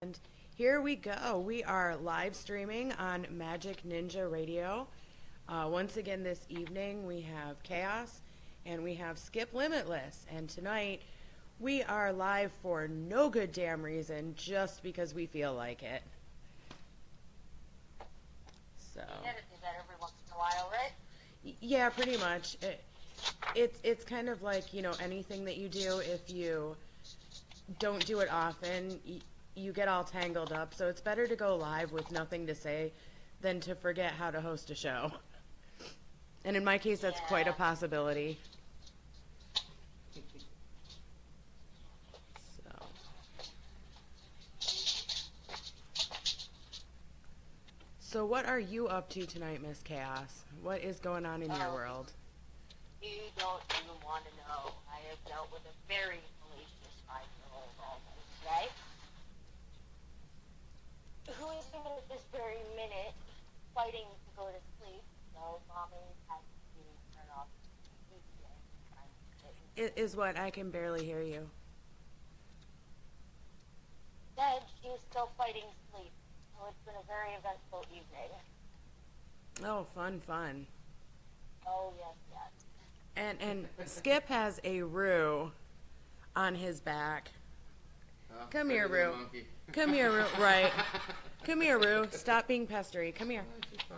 And here we go. We are live streaming on Magic Ninja Radio. Once again this evening we have Chaos and we have Skip Limitless. And tonight we are live for no good damn reason, just because we feel like it. So. You gotta do that every once in a while, right? Yeah, pretty much. It's kind of like, anything that you do, if you don't do it often, you get all tangled up. So it's better to go live with nothing to say than to forget how to host a show. And in my case, that's quite a possibility. So what are you up to tonight, Miss Chaos? What is going on in your world? You don't even want to know. I have dealt with a very malicious 5-year-old all day today, who is even at this very minute fighting to go to sleep. So mommy has to turn off the TV and try and Is what? I can barely hear you. Instead, she is still fighting sleep. So it's been a very eventful evening. Oh, fun. Oh, yes. And Skip has a Roo on his back. Come here, Roo. Come here, Roo. Right. Come here, Roo. Stop being pestery. Come here.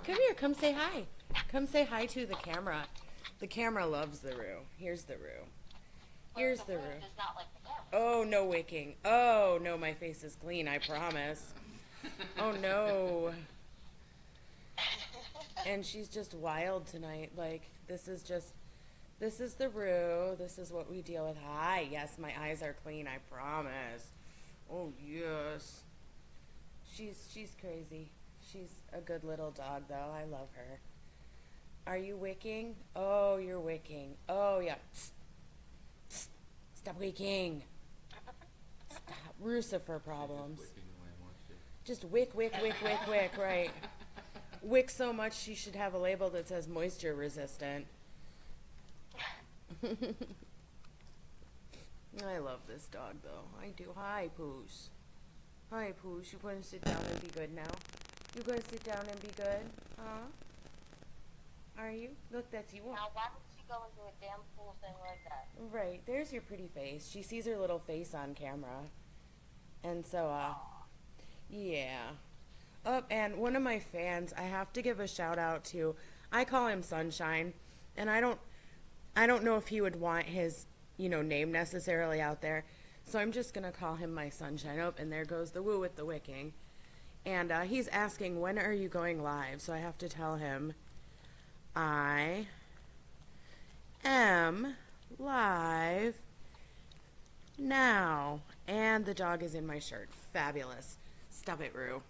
Come here. Come say hi. Come say hi to the camera. The camera loves the Roo. Here's the Roo. Here's the Roo. Does not like the camera. Oh, no wicking. Oh, no, my face is clean, I promise. Oh, no. And she's just wild tonight. Like, this is the Roo. This is what we deal with. Hi, yes, my eyes are clean, I promise. Oh, yes. She's crazy. She's a good little dog, though. I love her. Are you wicking? Oh, you're wicking. Oh, yeah. Psst. Psst. Stop wicking. Stop. Rucifer problems. Just wick, right. Wick so much she should have a label that says moisture resistant. I love this dog, though. I do. Hi, Poos. Hi, Poos. You gonna sit down and be good now? You gonna sit down and be good? Huh? Are you? Look, that's you. Now, why would she go and do a damn fool thing like that? Right. There's your pretty face. She sees her little face on camera. And so, yeah. Oh, and one of my fans, I have to give a shout out to, I call him Sunshine, and I don't know if he would want his, name necessarily out there, so I'm just going to call him my Sunshine. Oh, and there goes the woo with the wicking. And he's asking, when are you going live? So I have to tell him, I am live now. And the dog is in my shirt. Fabulous. Stop it, Roo.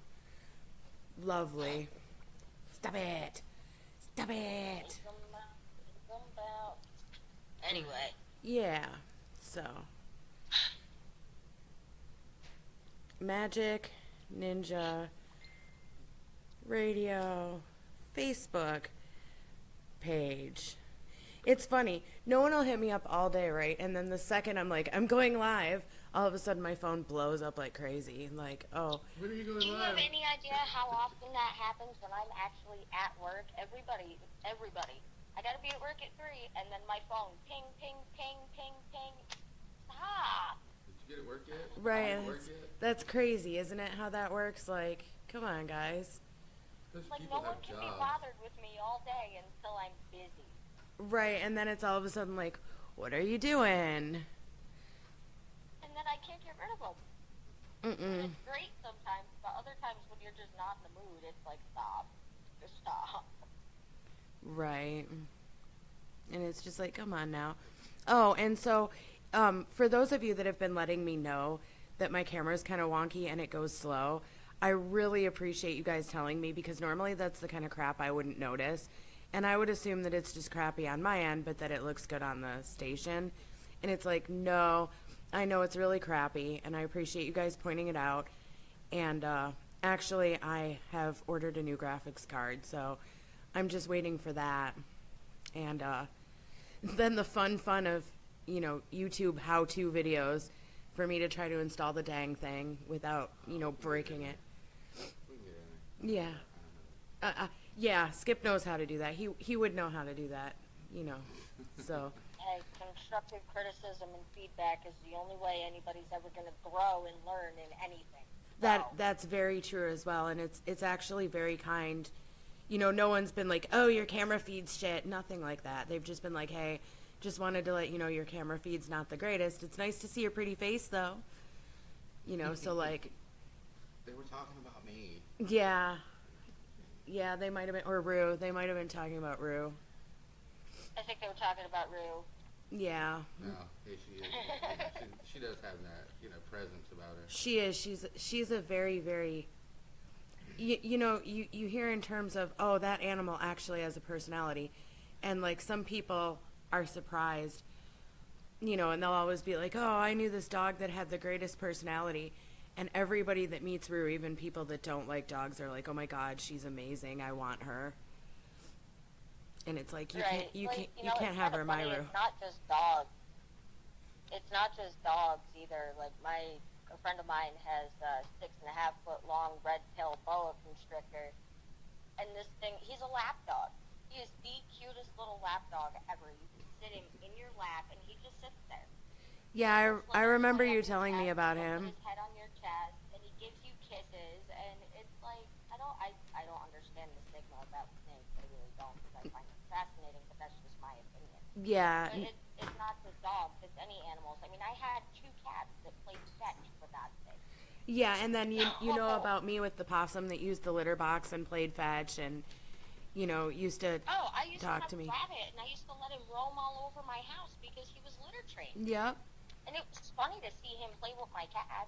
Lovely. Stop it. Stop it. Anyway. Yeah. So. Magic Ninja Radio Facebook page. It's funny. No one will hit me up all day, right? And then the second I'm like, I'm going live, all of a sudden my phone blows up like crazy. Like, oh. When are you going live? Do you have live? any idea how often that happens when I'm actually at work? Everybody. I gotta be at work at 3, and then my phone, ping, ping, ping, ping, ping. Stop. Did you get it work yet? Right. Did it work yet? That's crazy, isn't it, how that works? Like, come on, guys. Those Like, people no one have can be jobs. bothered with me all day until I'm busy. Right, and then it's all of a sudden like, what are you doing? And then I can't get rid of them. Mm-mm. It's great sometimes, but other times when you're just not in the mood, it's like, stop. Just stop. Right. And it's just like, come on now. Oh, and so for those of you that have been letting me know that my camera is kind of wonky and it goes slow, I really appreciate you guys telling me, because normally that's the kind of crap I wouldn't notice. And I would assume that it's just crappy on my end, but that it looks good on the station. And it's like, no, I know it's really crappy, and I appreciate you guys pointing it out. And actually, I have ordered a new graphics card, so I'm just waiting for that. And then the fun of, YouTube how-to videos for me to try to install the dang thing without, breaking it. We can get in there. Yeah. I don't know. Yeah, Skip knows how to do that. He would know how to do that, So, Hey, constructive criticism and feedback is the only way anybody's ever going to grow and learn in anything. that's very true as well, and it's actually very kind. No one's been like, "Oh, your camera feed's shit." Nothing like that. They've just been like, "Hey, just wanted to let you know your camera feed's not the greatest. It's nice to see your pretty face though." So like, They were talking about me. yeah. Yeah, they might have been, or Rue. They might have been talking about Rue. I think they were talking about Rue. Yeah. No, yeah, she is. She does have that, presence about her. She is. She's a very, very. You hear in terms of, oh, that animal actually has a personality, and like some people are surprised, and they'll always be like, oh, I knew this dog that had the greatest personality. And everybody that meets Rue, even people that don't like dogs, are like, "Oh my God, she's amazing! I want her." And it's like you can't have her in my Rue. It's not just dogs. It's not just dogs either. Like a friend of mine has a 6.5-foot long red-tailed boa constrictor, and this thing, he's a lap dog. He is the cutest little lap dog ever. You can sit him in your lap, and he just sits there. Yeah, I remember you telling me about him. His head on your chest, and he gives you kisses, and it's like I don't understand the stigma about snakes. I really don't, because I find it fascinating, but that's just my opinion. Yeah. But it's not just dogs; it's any animals. I mean, I had 2 cats that played fetch, for God's sake. Yeah, and then you know about me with the possum that used the litter box and played fetch and used to I used talk to to have me. a rabbit, and I used to let him roam all over my house because he was litter trained. Yep. And it was funny to see him play with my cat.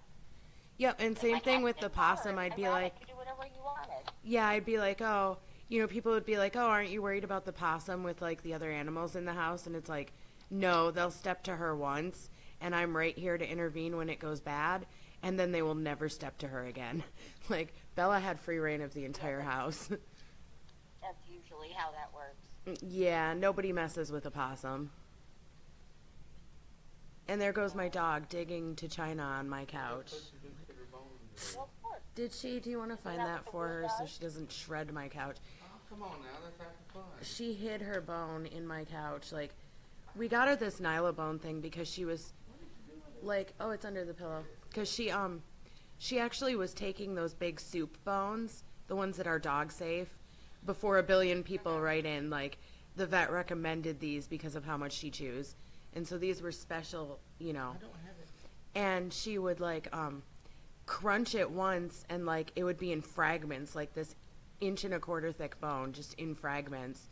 Yep, and same thing with the possum. I'd be like, could do whatever you wanted. yeah, I'd be like, oh, people would be like, oh, aren't you worried about the possum with like the other animals in the house? And it's like, no, they'll step to her once, and I'm right here to intervene when it goes bad, and then they will never step to her again. Like, Bella had free reign of the entire house. That's usually how that works. Yeah, nobody messes with a possum. And there goes my dog digging to China on my couch. Well, of course. Did she? Do you want to find that for her so she doesn't shred my couch? Oh, come on now, that's half the fun. She hid her bone in my couch. Like, we got her this Nylabone thing because she was like, oh, it's under the pillow. Because she actually was taking those big soup bones, the ones that are dog safe, before a billion people write in, like, the vet recommended these because of how much she chews. And so these were special, I don't have it. and she would like crunch it once and like it would be in fragments, like this 1.25 inch thick bone just in fragments.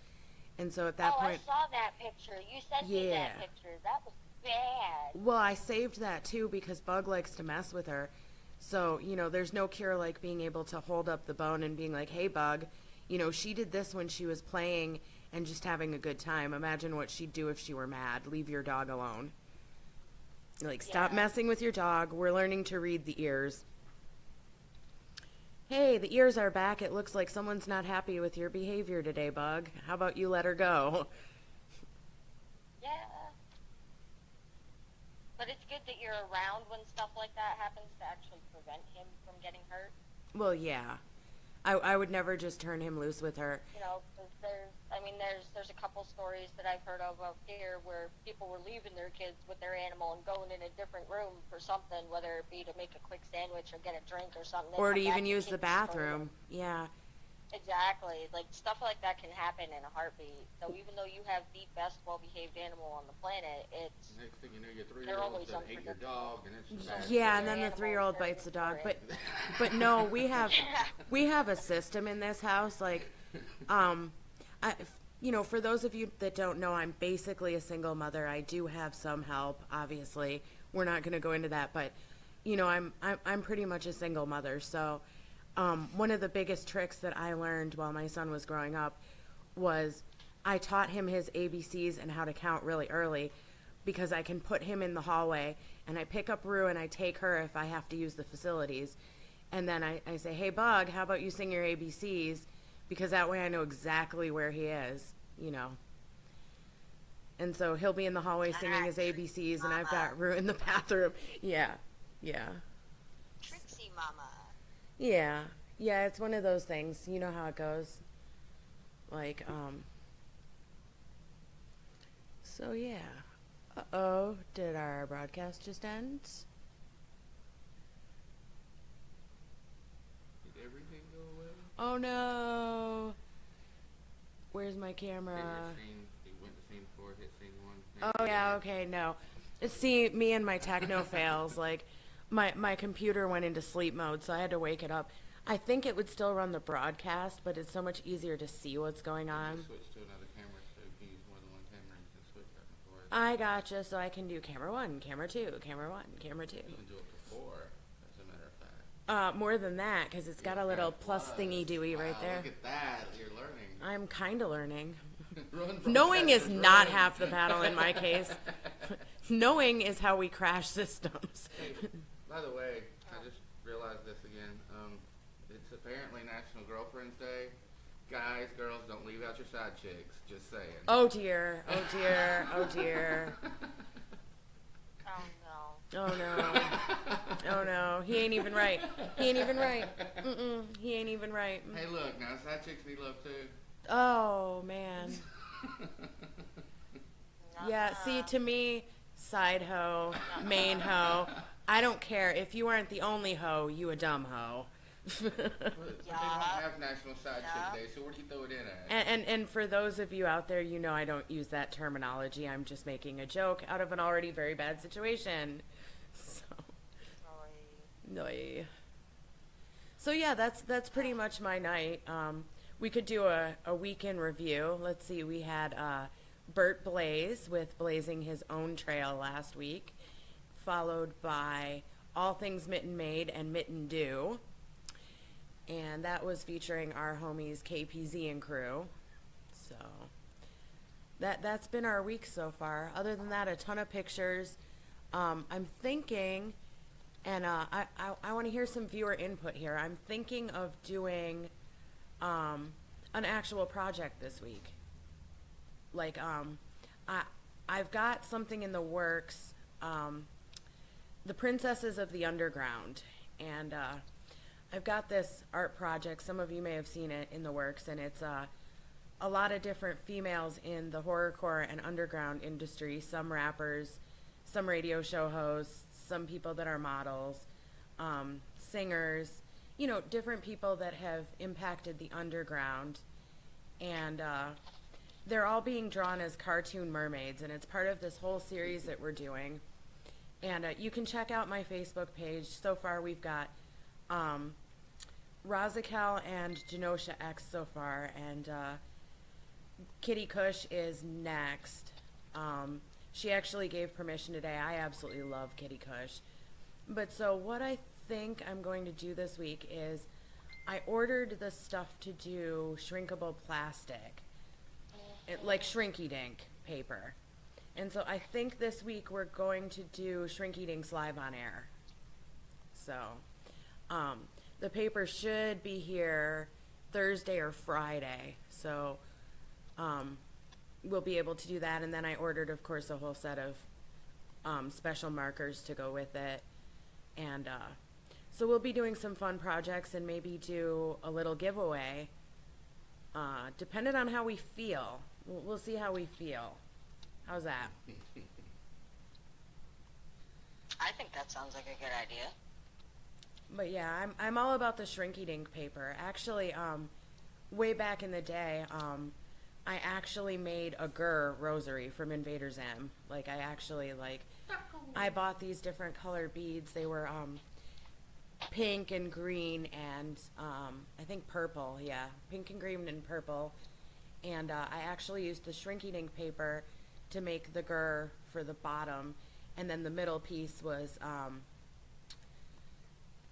And so at that point, I saw that picture. You sent me Yeah. that picture. That was bad. well, I saved that too because Bug likes to mess with her. So, there's no cure like being able to hold up the bone and being like, hey, Bug, she did this when she was playing and just having a good time. Imagine what she'd do if she were mad. Leave your dog alone. Like, stop messing with your dog. We're learning to read the ears. Hey, the ears are back. It looks like someone's not happy with your behavior today, Bug. How about you let her go? Yeah. But it's good that you're around when stuff like that happens to actually prevent him from getting hurt. Well, yeah. I would never just turn him loose with her. 'Cause there's a couple stories that I've heard of out here where people were leaving their kids with their animal and going in a different room for something, whether it be to make a quick sandwich or get a drink or something. Or to even use the bathroom. Yeah. Exactly. Like, stuff like that can happen in a heartbeat. So even though you have the best well-behaved animal on the planet, it's... Next thing you know, your They're 3-year-old always doesn't hate your dog, and it's bad. Yeah, and Their then the animals 3-year-old are bites the dog. important. But no, we have a system in this house. Like, for those of you that don't know, I'm basically a single mother. I do have some help, obviously. We're not going to go into that, but I'm pretty much a single mother. So, one of the biggest tricks that I learned while my son was growing up was I taught him his ABCs and how to count really early, because I can put him in the hallway and I pick up Rue and I take her if I have to use the facilities. And then I say, hey, Bug, how about you sing your ABCs? Because that way I know exactly where he is, And And so he'll be in the hallway singing his ABCs, and I've got Rue in the bathroom. Yeah. Trixie Mama. Yeah. Yeah, it's one of those things. You know how it goes. Like, so yeah. Uh-oh, did our broadcast just end? Did everything go away? Oh no. Where's my camera? You went to scene 4, hit scene 1. Oh yeah, okay, no. See, me and my techno fails, like, my computer went into sleep mode, so I had to wake it up. I think it would still run the broadcast, but it's so much easier to see what's going on. Switch to another camera, so you can use more than one camera, and you can switch back and forth. I gotcha, so I can do camera 1, camera 2, camera 1, camera 2. You can do it to 4, as a matter of fact. More than that, because it's got a little plus thingy-dooey right there. Look at that, you're learning. I'm kind of learning. Run, Knowing is broadcasters, not run. half the battle in my case. Knowing is how we crash systems. Hey, by the way, I just realized this again. It's apparently National Girlfriend's Day. Guys, girls, don't leave out your side chicks. Just saying. Oh dear, oh dear, oh dear. Oh no. Oh no. Oh no. He ain't even right. He ain't even right. He ain't even right. Hey, look, now side chicks need love too. Oh man. Yeah, see, to me, side hoe, main hoe, I don't care. If you aren't the only hoe, you a dumb hoe. But they don't have National Side Chick Day, so where do you throw it in at? And for those of you out there, you know I don't use that terminology. I'm just making a joke out of an already very bad situation. So, no. So yeah, that's pretty much my night. We could do a week in review. Let's see, we had Bert Blaze with blazing his own trail last week, followed by All Things Mitten Made and Mitten Do. And that was featuring our homies KPZ and crew. So that's been our week so far. Other than that, a ton of pictures. I'm thinking, and I want to hear some viewer input here. I'm thinking of doing an actual project this week. Like, I've got something in the works, the Princesses of the Underground, and I've got this art project. Some of you may have seen it in the works, and it's a lot of different females in the horrorcore and underground industry. Some rappers, some radio show hosts, some people that are models, singers, you know, different people that have impacted the underground, and they're all being drawn as cartoon mermaids, and it's part of this whole series that we're doing. And you can check out my Facebook page. So far we've got Razakel and Genosha X so far, and Kitty Kush is next. She actually gave permission today. I absolutely love Kitty Kush. But so what I think I'm going to do this week is I ordered the stuff to do shrinkable plastic, like Shrinky Dink paper. And so I think this week we're going to do Shrinky Dinks live on air. So the paper should be here Thursday or Friday. So we'll be able to do that. And then I ordered, of course, a whole set of special markers to go with it. And so we'll be doing some fun projects and maybe do a little giveaway, depending on how we feel. We'll see how we feel. How's that? I think that sounds like a good idea. But yeah, I'm all about the Shrinky Dink paper. Actually, way back in the day, I actually made a Gur rosary from Invader Zim. Like, I bought these different color beads. They were pink and green and I think purple. Yeah, pink and green and purple. And I actually used the Shrinky Dink paper to make the Gur for the bottom, and then the middle piece was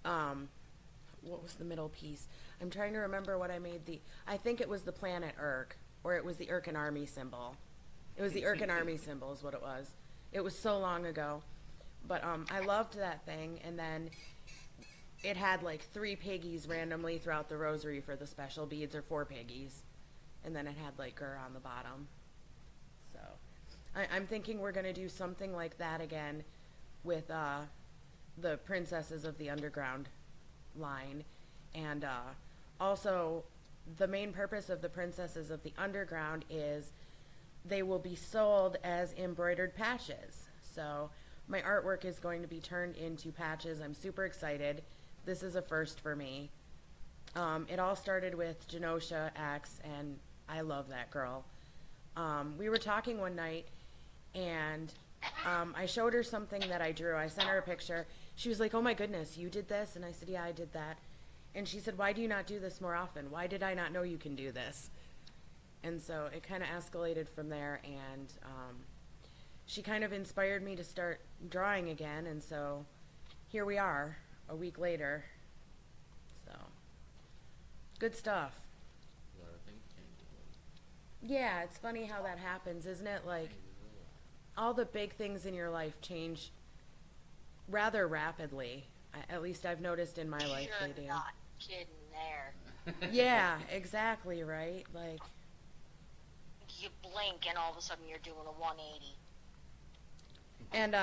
what was the middle piece? I'm trying to remember what I made I think it was the planet Urk, or it was the Urkin Army symbol. It was the Urkin Army symbol is what it was. It was so long ago. But I loved that thing, and then it had like 3 piggies randomly throughout the rosary for the special beads, or 4 piggies. And then it had like Gur on the bottom. So I'm thinking we're going to do something like that again with the Princesses of the Underground line. And also, the main purpose of the Princesses of the Underground is they will be sold as embroidered patches. So my artwork is going to be turned into patches. I'm super excited. This is a first for me. It all started with Genosha X, and I love that girl. We were talking one night, and I showed her something that I drew. I sent her a picture. She was like, "Oh my goodness, you did this?" And I said, "Yeah, I did that." And she said, "Why do you not do this more often? Why did I not know you can do this?" And so it kind of escalated from there, and she kind of inspired me to start drawing again, and so here we are, a week later. So, good stuff. A lot of things change. Yeah, it's funny how that happens, isn't it? Like, all the big things in your life change rather rapidly. At least I've noticed in my life they do. You're not kidding there. Yeah, exactly, right? Like, You blink and all of a sudden you're doing a 180. and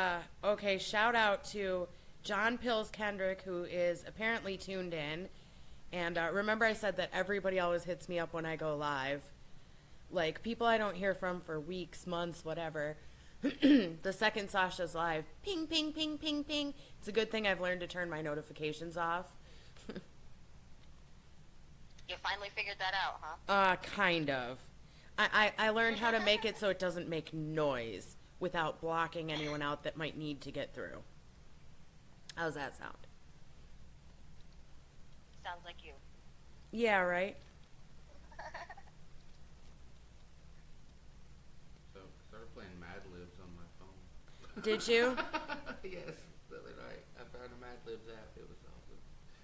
okay, shout out to John Pills Kendrick, who is apparently tuned in. And remember I said that everybody always hits me up when I go live. Like, people I don't hear from for weeks, months, whatever. The second Sasha's live, ping, ping, ping, ping, ping. It's a good thing I've learned to turn my notifications off. You finally figured that out, huh? Kind of. I learned how to make it so it doesn't make noise without blocking anyone out that might need to get through. How's that sound? Sounds like you. Yeah, right? So I started playing Mad Libs on my phone. Did you? Yes, the other night I found a Mad Libs app. It was awesome.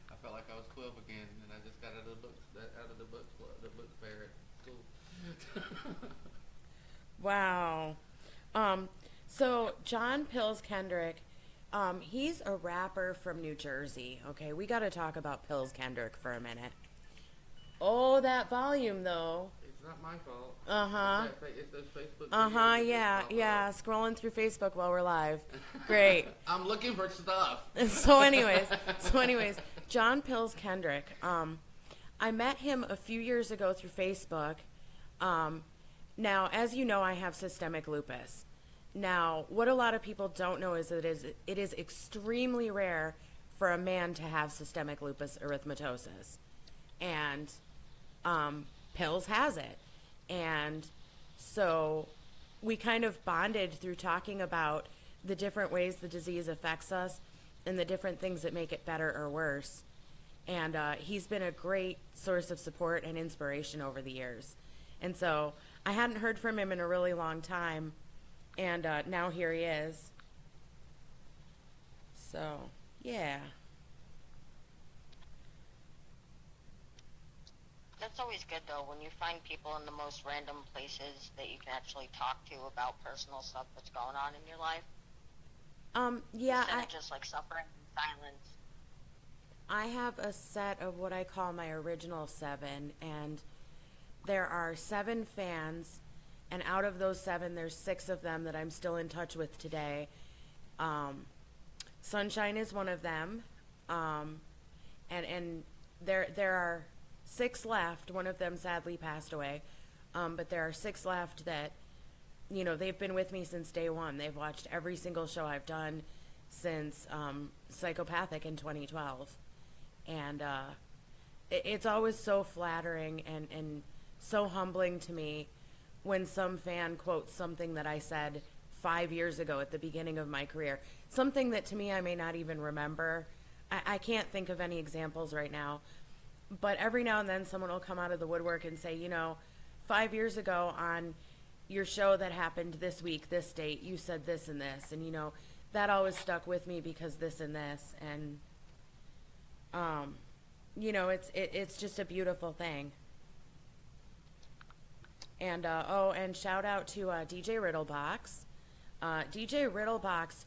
I felt like I was 12 again, and I just got out of the book fair at school. Wow. So John Pills Kendrick, he's a rapper from New Jersey. Okay, we got to talk about Pills Kendrick for a minute. Oh, that volume though. It's not my fault. Uh-huh. It's those Facebook Uh-huh, videos that yeah, pop yeah, up. scrolling through Facebook while we're live. Great. I'm looking for stuff. So anyways, John Pills Kendrick. I met him a few years ago through Facebook. Now, as you know, I have systemic lupus. Now, what a lot of people don't know is that it is extremely rare for a man to have systemic lupus erythematosus. And Pills has it. And so we kind of bonded through talking about the different ways the disease affects us and the different things that make it better or worse. And he's been a great source of support and inspiration over the years. And so I hadn't heard from him in a really long time, and now here he is. So, yeah. That's always good, though, when you find people in the most random places that you can actually talk to about personal stuff that's going on in your life. Yeah, Instead of just, like, suffering in silence. I have a set of what I call my original 7, and there are 7 fans, and out of those 7, there's 6 of them that I'm still in touch with today. Sunshine is one of them, and there are 6 left. One of them sadly passed away, but there are 6 left that, you know, they've been with me since day one. They've watched every single show I've done since Psychopathic in 2012. And it's always so flattering and so humbling to me when some fan quotes something that I said 5 years ago at the beginning of my career. Something that to me I may not even remember. I can't think of any examples right now. But every now and then someone will come out of the woodwork and say, you know, 5 years ago on your show that happened this week, this date, you said this and this. And, you know, that always stuck with me because this and this. And you know, it's just a beautiful thing. And and shout out to DJ Riddlebox. DJ Riddlebox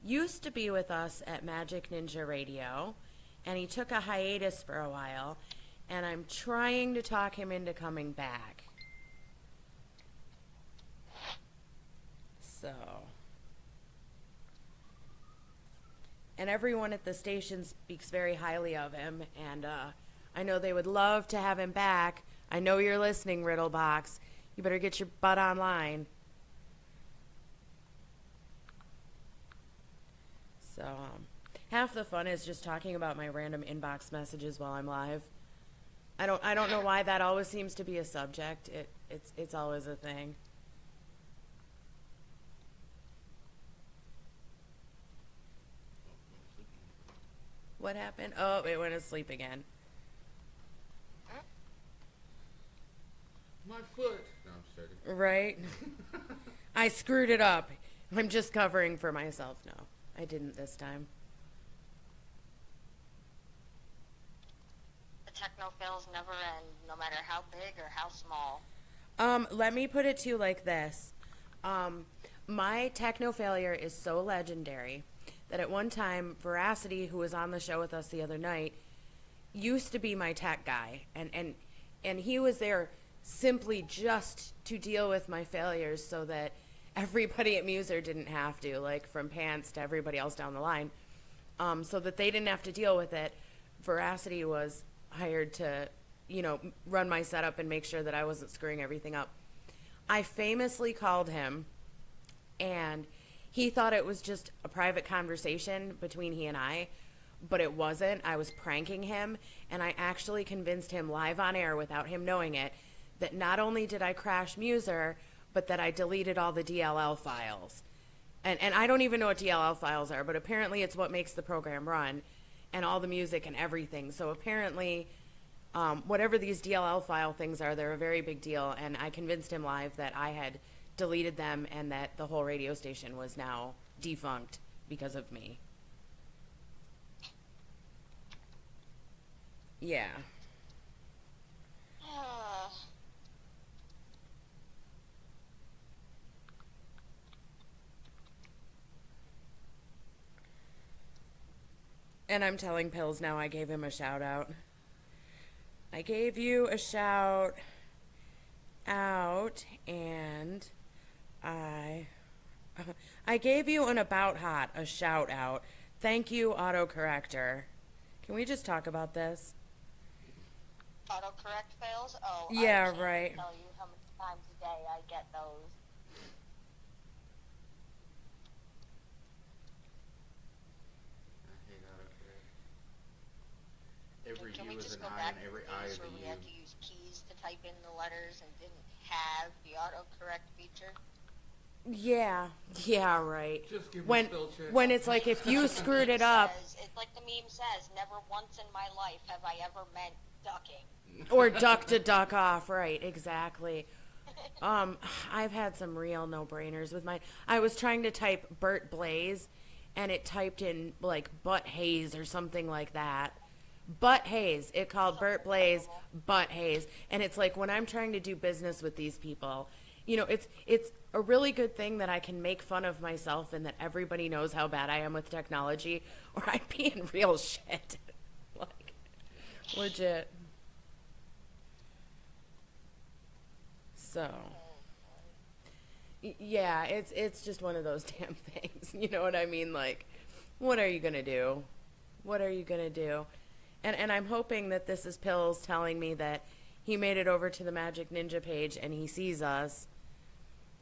used to be with us at Magic Ninja Radio, and he took a hiatus for a while, and I'm trying to talk him into coming back. So, and everyone at the station speaks very highly of him, and I know they would love to have him back. I know you're listening, Riddlebox. You better get your butt online. So, half the fun is just talking about my random inbox messages while I'm live. I don't know why that always seems to be a subject. It's always a thing. What happened? Oh, it went to sleep again. My foot. No, I'm just joking. Right? I screwed it up. I'm just covering for myself. No, I didn't this time. The techno fails never end, no matter how big or how small. Let me put it to you like this. My techno failure is so legendary that at one time, Veracity, who was on the show with us the other night, used to be my tech guy. And he was there simply just to deal with my failures so that everybody at Muser didn't have to, like from Pants to everybody else down the line, so that they didn't have to deal with it. Veracity was hired to, run my setup and make sure that I wasn't screwing everything up. I famously called him, and he thought it was just a private conversation between he and I, but it wasn't. I was pranking him, and I actually convinced him live on air without him knowing it that not only did I crash Muser, but that I deleted all the DLL files. And I don't even know what DLL files are, but apparently it's what makes the program run, and all the music and everything. So apparently, whatever these DLL file things are, they're a very big deal, and I convinced him live that I had deleted them and that the whole radio station was now defunct because of me. Yeah. And I'm telling Pills now I gave him a shout out. I gave you a shout out, and I gave you an about hot, a shout out. Thank you, autocorrector. Can we just talk about this? Autocorrect fails? Oh, yeah, I can't right. tell you how many times a day I get those. I hate autocorrect. Every Can U we is just an go I back and to every the I days is a where we U. had to use keys to type in the letters and didn't have the autocorrect feature? Yeah, right. Just give me When spell check. when it's like if you screwed it up, It's like the meme says, never once in my life have I ever meant ducking. or duck to duck off, right? Exactly. I've had some real no-brainers with mine. I was trying to type Burt Blaze, and it typed in like Butt Hayes or something like that. Butt Hayes. It called Burt Blaze Butt Hayes, and it's like when I'm trying to do business with these people, it's a really good thing that I can make fun of myself and that everybody knows how bad I am with technology, or I'd be in real shit. Like, legit. So, yeah, it's just one of those damn things. You know what I mean? Like, what are you gonna do? What are you gonna do? And I'm hoping that this is Pills telling me that he made it over to the Majik Ninja page and he sees us.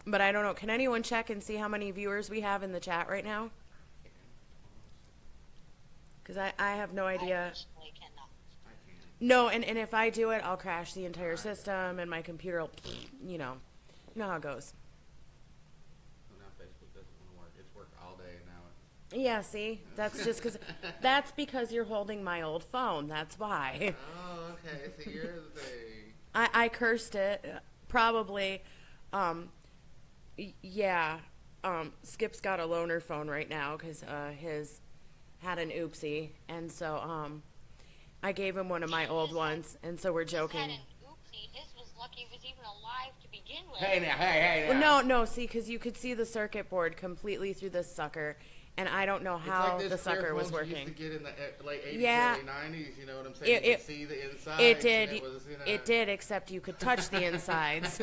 But I don't know. Can anyone check and see how many viewers we have in the chat right now? Because I have no idea. I personally cannot. I can't. No, and if I do it, I'll crash the entire system and my computer will, you know how it goes. Well, now Facebook doesn't want to work. It's worked all day now. Yeah, see? That's because you're holding my old phone. That's why. Oh, okay. So you're the thing. I cursed it. Probably. Yeah. Skip's got a loaner phone right now because his had an oopsie. And so I gave him one of my old ones. And so we're joking. His had an oopsie. His was lucky he was even alive to begin with. Hey now, hey now. No, see, because you could see the circuit board completely through this sucker. And I don't know how the sucker was working. Used to get in the late 80s, Yeah. early 90s, you know what I'm saying? You could see the inside. It did. And it was, It did, except you could touch the insides.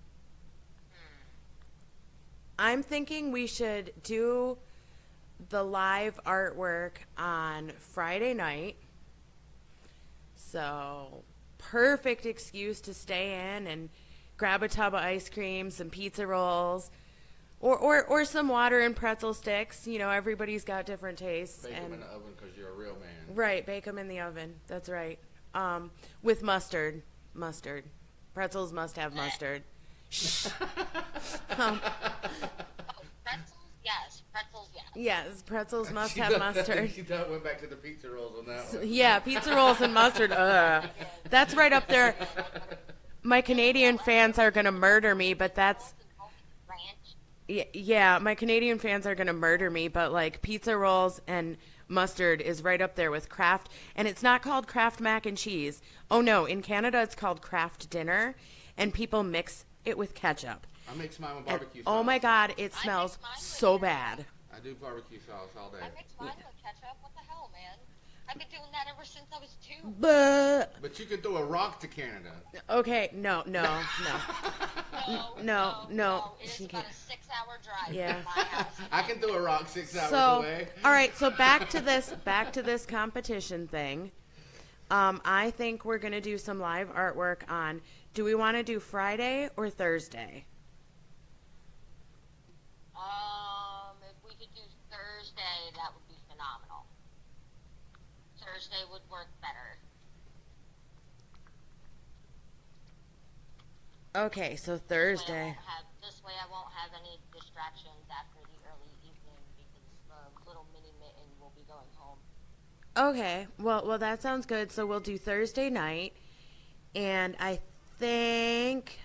I'm thinking we should do the live artwork on Friday night. So, perfect excuse to stay in and grab a tub of ice cream, some pizza rolls, or some water and pretzel sticks. You know, everybody's got different tastes. Bake and them in the oven because you're a real man. Right, bake them in the oven. That's right. With mustard. Mustard. Pretzels must have mustard. Shh. Oh, pretzels? Yes. Pretzels, yes. Yes, pretzels must have mustard. She went back to the pizza rolls on that one. Yeah, pizza rolls and mustard. That's right up there. My Canadian fans are going to murder me, but that's... Ranch. Yeah, my Canadian fans are going to murder me, but like pizza rolls and mustard is right up there with Kraft. And it's not called Kraft mac and cheese. Oh, no. In Canada, it's called Kraft dinner, and people mix it with ketchup. I mix mine with And, barbecue sauce. oh, my God, it smells so bad. I do barbecue sauce all day. I mix mine with ketchup. What the hell, man? I've been doing that ever since I was 2. But you can throw a rock to Canada. Okay, no. No. It She is about can't. a 6-hour drive Yeah. from my house. I can throw a rock 6 hours So, away. all right, so back to this competition thing. I think we're going to do some live artwork on, do we want to do Friday or Thursday? If we could do Thursday, that would be phenomenal. Thursday would work better. Okay, so Thursday. This way I won't have any distractions after the early evening because the little mini mitten will be going home. Okay, well, that sounds good. So we'll do Thursday night, and I think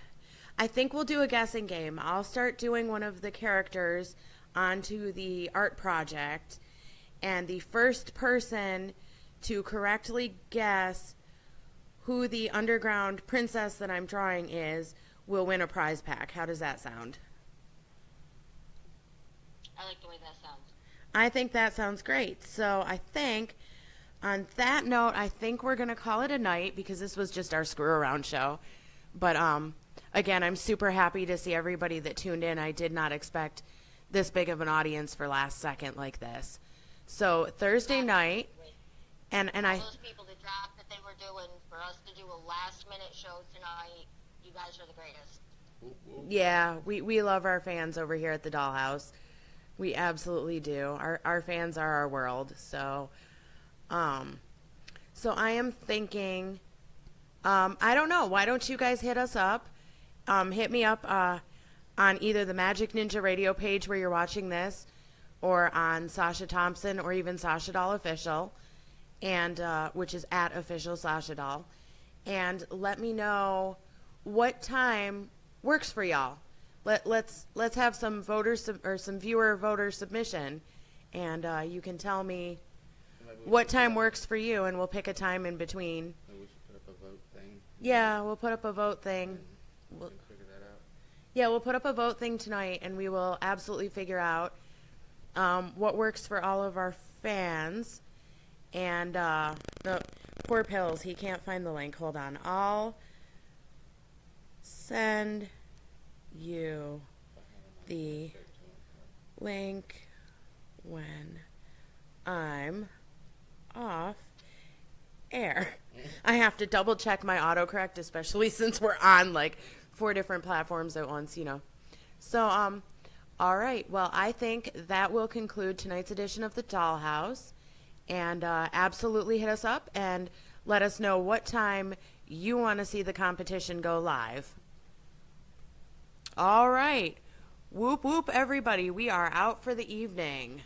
we'll do a guessing game. I'll start doing one of the characters onto the art project, and the first person to correctly guess who the underground princess that I'm drawing is will win a prize pack. How does that sound? I like the way that sounds. I think that sounds great. So I think on that note, I think we're going to call it a night because this was just our screw around show. But again, I'm super happy to see everybody that tuned in. I did not expect this big of an audience for last second like this. So Thursday night, and I Those people that dropped that they were doing for us to do a last minute show tonight, you guys are the greatest. Whoop, whoop. yeah, we love our fans over here at the Dollhouse. We absolutely do. Our fans are our world. So I am thinking, I don't know. Why don't you guys hit us up? Hit me up on either the Magic Ninja Radio page where you're watching this, or on Sasha Thompson, or even SashaDoll Official, and which is at official SashaDoll, and let me know what time works for y'all. Let's have some some viewer voter submission, and you can tell me what time works for you, and we'll pick a time in between. Maybe we should put up a vote thing. Yeah, we'll put up a vote thing. We can figure that out. Yeah, we'll put up a vote thing tonight, and we will absolutely figure out what works for all of our fans. And the poor Pills, he can't find the link. Hold on. I'll send you the link when I'm off air. I have to double check my autocorrect, especially since we're on like 4 different platforms at once, you know. So, all right. Well, I think that will conclude tonight's edition of the Dollhouse. And absolutely hit us up and let us know what time you want to see the competition go live. All right. Whoop, whoop, everybody. We are out for the evening.